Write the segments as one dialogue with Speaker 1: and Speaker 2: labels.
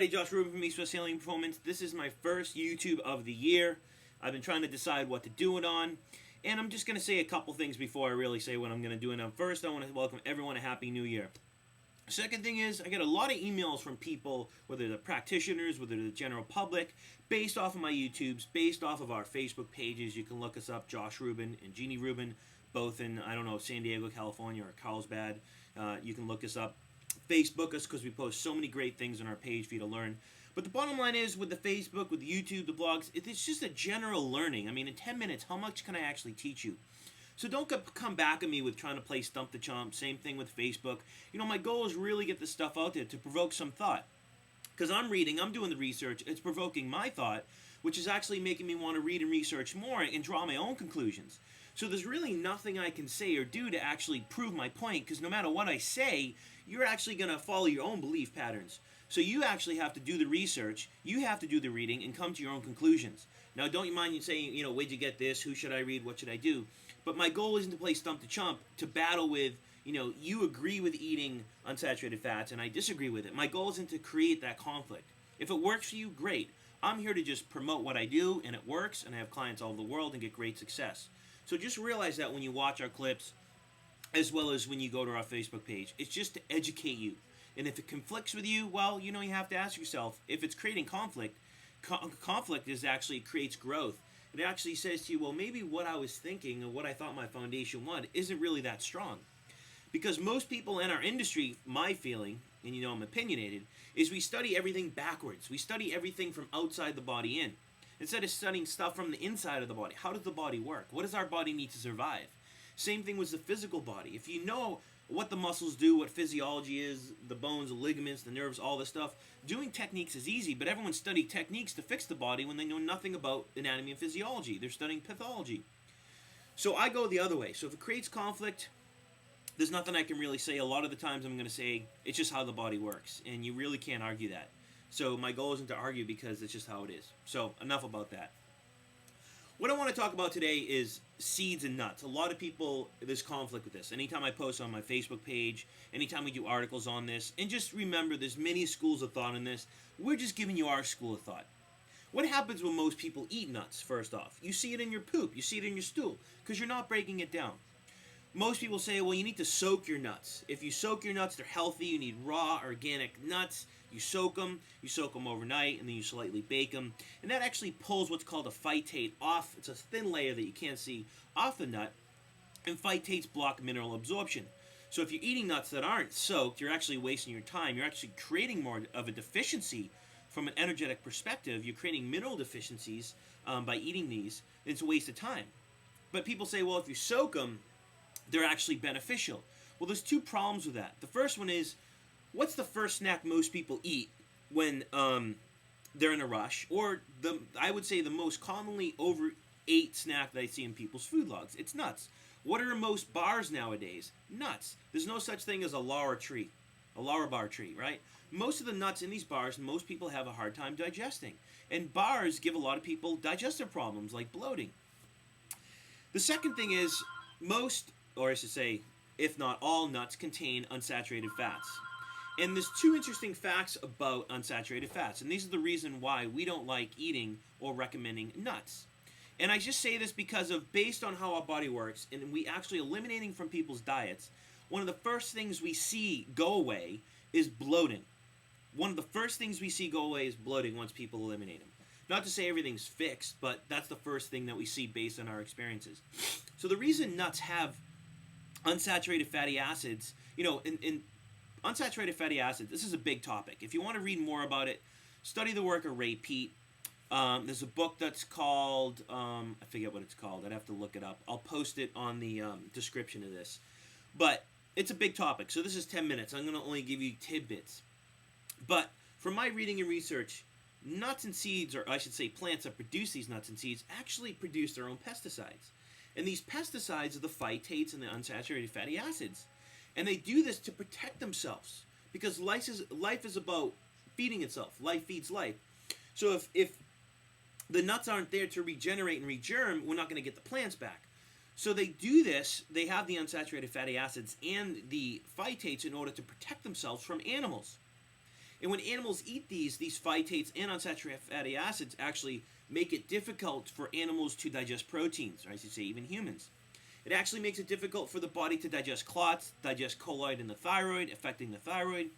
Speaker 1: everybody, Josh Rubin from East West Healing Performance. This is my first YouTube of the year. I've been trying to decide what to do it on, and I'm just going to say a couple things before I really say what I'm going to do it on. First, I want to welcome everyone a Happy New Year. Second thing is, I get a lot of emails from people, whether they're practitioners, whether they're the general public, based off of my YouTubes, based off of our Facebook pages. You can look us up, Josh Rubin and Jeannie Rubin, both in, San Diego, California, or Carlsbad. You can look us up. Facebook us, because we post so many great things on our page for you to learn. But the bottom line is, with the Facebook, with the YouTube, the blogs, it's just a general learning. I mean, in 10 minutes, how much can I actually teach you? So don't come back at me with trying to play Stump the Chump. Same thing with Facebook. My goal is really get this stuff out there to provoke some thought. Because I'm doing the research, it's provoking my thought, which is actually making me want to read and research more and draw my own conclusions. So there's really nothing I can say or do to actually prove my point, because no matter what I say, you're actually going to follow your own belief patterns. So you actually have to do the research, you have to do the reading, and come to your own conclusions. Now, don't you mind you saying, where'd you get this, who should I read, what should I do? But my goal isn't to play Stump the Chump, to battle with, you agree with eating unsaturated fats, and I disagree with it. My goal isn't to create that conflict. If it works for you, great. I'm here to just promote what I do, and it works, and I have clients all over the world and get great success. So just realize that when you watch our clips, as well as when you go to our Facebook page. It's just to educate you. And if it conflicts with you, well, you have to ask yourself, if it's creating conflict, conflict actually creates growth. It actually says to you, well, maybe what I was thinking and what I thought my foundation was isn't really that strong. Because most people in our industry, my feeling, and I'm opinionated, is we study everything backwards. We study everything from outside the body in. Instead of studying stuff from the inside of the body. How does the body work? What does our body need to survive? Same thing with the physical body. If you know what the muscles do, what physiology is, the bones, the ligaments, the nerves, all this stuff, doing techniques is easy, but everyone studies techniques to fix the body when they know nothing about anatomy and physiology. They're studying pathology. So I go the other way. So if it creates conflict, there's nothing I can really say. A lot of the times I'm going to say, it's just how the body works, and you really can't argue that. So my goal isn't to argue, because it's just how it is. So enough about that. What I want to talk about today is seeds and nuts. A lot of people, there's conflict with this. Anytime I post on my Facebook page, anytime we do articles on this, and just remember, there's many schools of thought in this. We're just giving you our school of thought. What happens when most people eat nuts, first off? You see it in your poop. You see it in your stool, because you're not breaking it down. Most people say, well, you need to soak your nuts. If you soak your nuts, they're healthy. You need raw, organic nuts. You soak them overnight, and then you slightly bake them. And that actually pulls what's called a phytate off. It's a thin layer that you can't see off the nut. And phytates block mineral absorption. So if you're eating nuts that aren't soaked, you're actually wasting your time. You're actually creating more of a deficiency from an energetic perspective. You're creating mineral deficiencies by eating these. It's a waste of time. But people say, well, if you soak them, they're actually beneficial. Well, there's two problems with that. The first one is, what's the first snack most people eat when they're in a rush? Or I would say the most commonly overate snack that I see in people's food logs. It's nuts. What are most bars nowadays? Nuts. There's no such thing as a Lara bar tree, right? Most of the nuts in these bars, most people have a hard time digesting. And bars give a lot of people digestive problems like bloating. The second thing is, most, or I should say, if not all nuts contain unsaturated fats. And there's two interesting facts about unsaturated fats, and these are the reason why we don't like eating or recommending nuts. And I just say this because of, based on how our body works, and we actually eliminating from people's diets, one of the first things we see go away is bloating. One of the first things we see go away is bloating once people eliminate them. Not to say everything's fixed, but that's the first thing that we see based on our experiences. So the reason nuts have unsaturated fatty acids, in unsaturated fatty acids, this is a big topic. If you want to read more about it, study the work of Ray Peat. There's a book that's called, I forget what it's called. I'd have to look it up. I'll post it on the description of this. But it's a big topic, so this is 10 minutes. I'm going to only give you tidbits. But from my reading and research, nuts and seeds, or I should say plants that produce these nuts and seeds, actually produce their own pesticides. And these pesticides are the phytates and the unsaturated fatty acids. And they do this to protect themselves, because life is about feeding itself. Life feeds life. So if the nuts aren't there to regenerate and regerm, we're not going to get the plants back. So they do this, they have the unsaturated fatty acids and the phytates in order to protect themselves from animals. And when animals eat these phytates and unsaturated fatty acids actually make it difficult for animals to digest proteins, or I should say even humans. It actually makes it difficult for the body to digest clots, digest colloid in the thyroid, affecting the thyroid,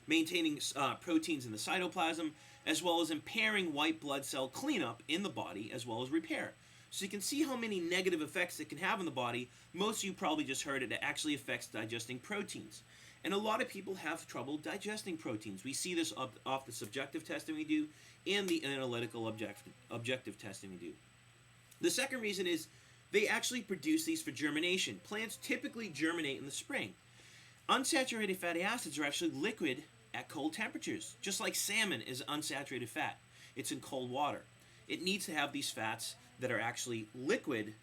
Speaker 1: maintaining proteins in the cytoplasm, as well as impairing white blood cell cleanup in the body, as well as repair. So you can see how many negative effects it can have on the body. Most of you probably just heard it. It actually affects digesting proteins. And a lot of people have trouble digesting proteins. We see this off the subjective testing we do and the analytical objective testing we do. The second reason is they actually produce these for germination. Plants typically germinate in the spring. Unsaturated fatty acids are actually liquid at cold temperatures, just like salmon is unsaturated fat. It's in cold water. It needs to have these fats that are actually liquid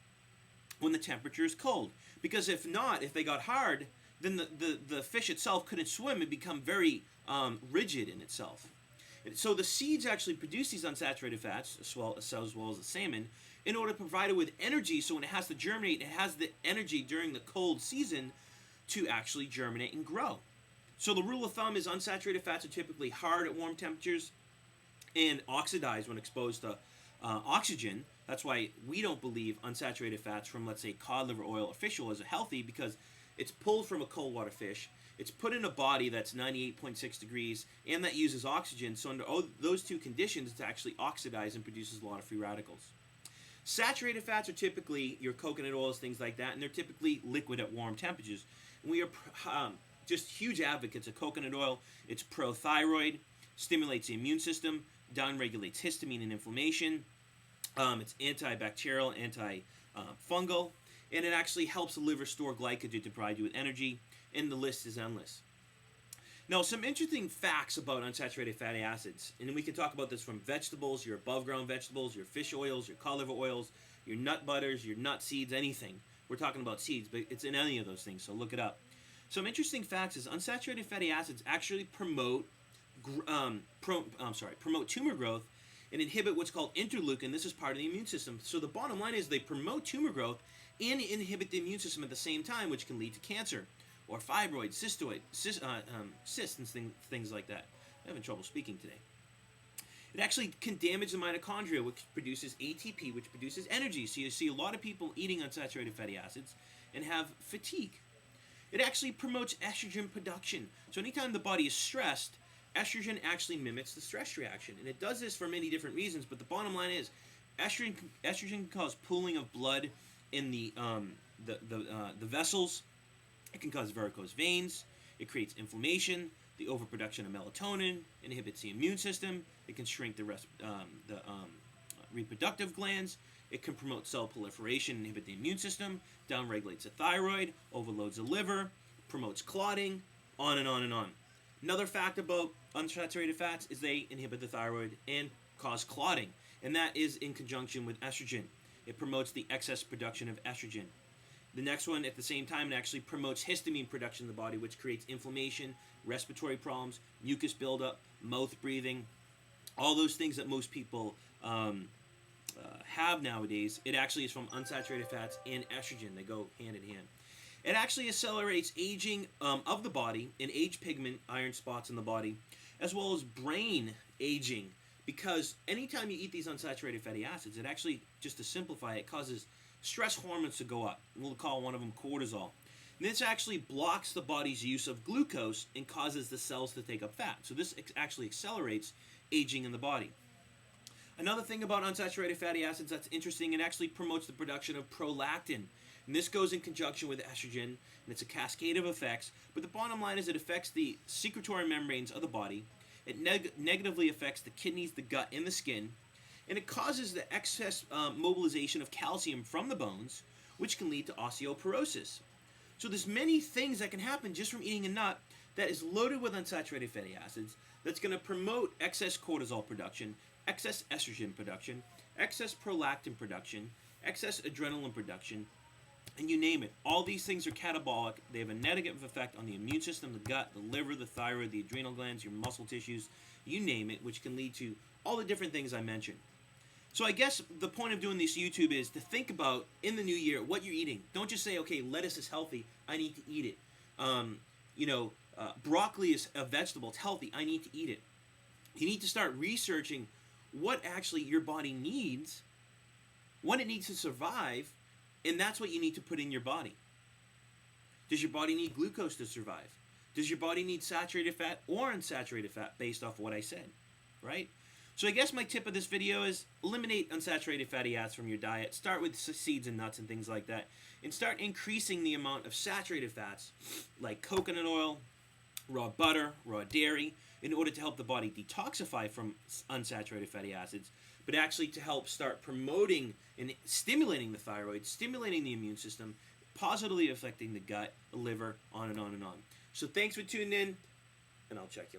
Speaker 1: when the temperature is cold. Because if not, if they got hard, then the fish itself couldn't swim and become very rigid in itself. And so the seeds actually produce these unsaturated fats, as well as the salmon, in order to provide it with energy, so when it has to germinate, it has the energy during the cold season to actually germinate and grow. So the rule of thumb is unsaturated fats are typically hard at warm temperatures and oxidize when exposed to oxygen. That's why we don't believe unsaturated fats from, let's say, cod liver oil or fish oil is healthy, because it's pulled from a cold water fish. It's put in a body that's 98.6 degrees and that uses oxygen. So under those two conditions, it's actually oxidized and produces a lot of free radicals. Saturated fats are typically your coconut oils, things like that, and they're typically liquid at warm temperatures. And we are just huge advocates of coconut oil. It's pro-thyroid, stimulates the immune system, downregulates histamine and inflammation. It's antibacterial, antifungal, and it actually helps the liver store glycogen to provide you with energy, and the list is endless. Now, some interesting facts about unsaturated fatty acids, and we can talk about this from vegetables, your above-ground vegetables, your fish oils, your cod liver oils, your nut butters, your nut seeds, anything. We're talking about seeds, but it's in any of those things, so look it up. Some interesting facts is unsaturated fatty acids actually promote tumor growth and inhibit what's called interleukin. This is part of the immune system. So the bottom line is they promote tumor growth and inhibit the immune system at the same time, which can lead to cancer or fibroids, cysts, and things like that. I'm having trouble speaking today. It actually can damage the mitochondria, which produces ATP, which produces energy. So you see a lot of people eating unsaturated fatty acids and have fatigue. It actually promotes estrogen production. So anytime the body is stressed, estrogen actually mimics the stress reaction. And it does this for many different reasons, but the bottom line is estrogen can cause pooling of blood in the vessels. It can cause varicose veins. It creates inflammation, the overproduction of melatonin, inhibits the immune system. It can shrink the reproductive glands. It can promote cell proliferation, inhibit the immune system, downregulates the thyroid, overloads the liver, promotes clotting, on and on and on. Another fact about unsaturated fats is they inhibit the thyroid and cause clotting, and that is in conjunction with estrogen. It promotes the excess production of estrogen. The next one, at the same time, it actually promotes histamine production in the body, which creates inflammation, respiratory problems, mucus buildup, mouth breathing, all those things that most people have nowadays. It actually is from unsaturated fats and estrogen. They go hand in hand. It actually accelerates aging of the body and age pigment iron spots in the body, as well as brain aging, because anytime you eat these unsaturated fatty acids, it actually, just to simplify it, causes stress hormones to go up. We'll call one of them cortisol. And this actually blocks the body's use of glucose and causes the cells to take up fat. So this actually accelerates aging in the body. Another thing about unsaturated fatty acids that's interesting, it actually promotes the production of prolactin. And this goes in conjunction with estrogen, and it's a cascade of effects. But the bottom line is it affects the secretory membranes of the body. It negatively affects the kidneys, the gut, and the skin. And it causes the excess mobilization of calcium from the bones, which can lead to osteoporosis. So there's many things that can happen just from eating a nut that is loaded with unsaturated fatty acids that's going to promote excess cortisol production, excess estrogen production, excess prolactin production, excess adrenaline production, and you name it. All these things are catabolic. They have a negative effect on the immune system, the gut, the liver, the thyroid, the adrenal glands, your muscle tissues, you name it, which can lead to all the different things I mentioned. So I guess the point of doing this YouTube is to think about, in the new year, what you're eating. Don't just say, okay, lettuce is healthy, I need to eat it. Broccoli is a vegetable. It's healthy. I need to eat it. You need to start researching what actually your body needs, what it needs to survive, and that's what you need to put in your body. Does your body need glucose to survive? Does your body need saturated fat or unsaturated fat based off what I said, right? So I guess my tip of this video is eliminate unsaturated fatty acids from your diet. Start with seeds and nuts and things like that. And start increasing the amount of saturated fats like coconut oil, raw butter, raw dairy, in order to help the body detoxify from unsaturated fatty acids, but actually to help start promoting and stimulating the thyroid, stimulating the immune system, positively affecting the gut, the liver, on and on and on. So thanks for tuning in, and I'll check you later.